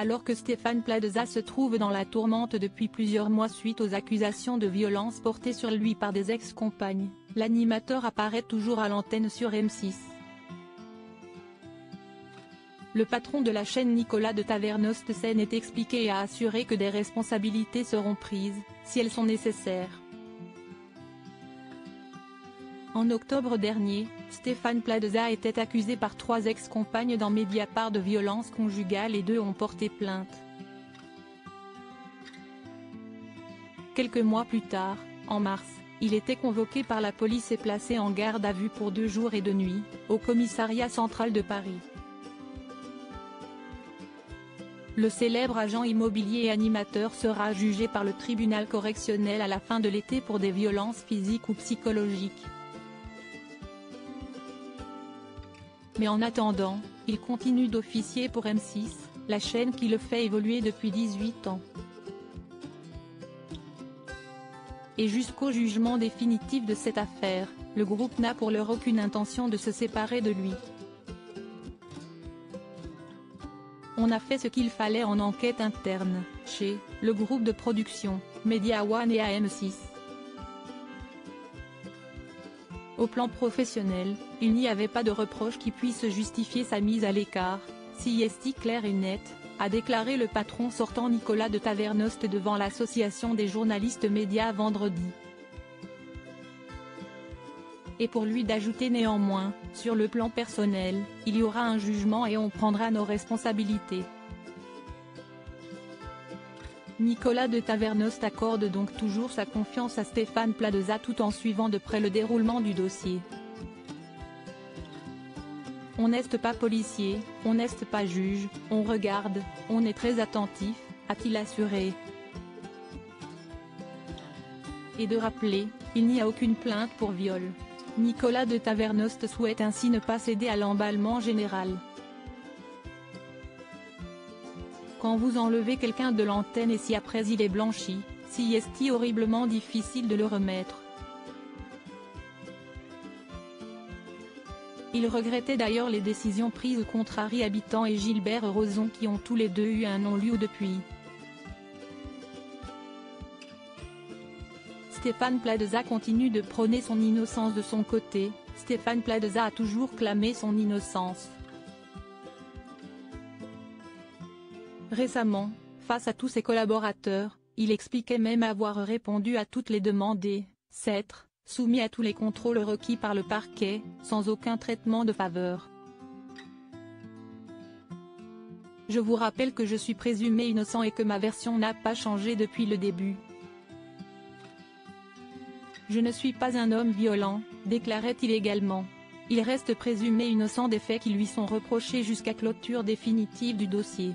Alors que Stéphane Plaza se trouve dans la tourmente depuis plusieurs mois suite aux accusations de violence portées sur lui par des ex-compagnes, l'animateur apparaît toujours à l'antenne sur M6. Le patron de la chaîne Nicolas de Tavernost s'en est expliqué et a assuré que des responsabilités seront prises, si elles sont nécessaires. En octobre dernier, Stéphane Plaza était accusé par 3 ex-compagnes dans Mediapart de violence conjugale et 2 ont porté plainte. Quelques mois plus tard, en mars, il était convoqué par la police et placé en garde à vue pour 2 jours et 2 nuits, au commissariat central de Paris. Le célèbre agent immobilier et animateur sera jugé par le tribunal correctionnel à la fin de l'été pour des violences physiques ou psychologiques. Mais en attendant, il continue d'officier pour M6, la chaîne qui le fait évoluer depuis 18 ans. Et jusqu'au jugement définitif de cette affaire, le groupe n'a pour l'heure aucune intention de se séparer de lui. On a fait ce qu'il fallait en enquête interne, chez le groupe de production, Media One et à M6. Au plan professionnel, il n'y avait pas de reproche qui puisse justifier sa mise à l'écart, si est clair et net, a déclaré le patron sortant Nicolas de Tavernost devant l'association des journalistes médias vendredi. Et pour lui d'ajouter néanmoins, sur le plan personnel, il y aura un jugement et on prendra nos responsabilités. Nicolas de Tavernost accorde donc toujours sa confiance à Stéphane Plaza tout en suivant de près le déroulement du dossier. On n'est pas policier, on n'est pas juge, on regarde, on est très attentif, a-t-il assuré. Et de rappeler, il n'y a aucune plainte pour viol. Nicolas de Tavernost souhaite ainsi ne pas céder à l'emballement général. Quand vous enlevez quelqu'un de l'antenne et si après il est blanchi, si est horriblement difficile de le remettre. Il regrettait d'ailleurs les décisions prises contre Harry Habitant et Gilbert Rozon qui ont tous les deux eu un non-lieu depuis. Stéphane Plaza continue de prôner son innocence de son côté, Stéphane Plaza a toujours clamé son innocence. Récemment, face à tous ses collaborateurs, il expliquait même avoir répondu à toutes les demandes et s'être soumis à tous les contrôles requis par le parquet, sans aucun traitement de faveur. Je vous rappelle que je suis présumé innocent et que ma version n'a pas changé depuis le début. Je ne suis pas un homme violent, déclarait-il également. Il reste présumé innocent des faits qui lui sont reprochés jusqu'à clôture définitive du dossier.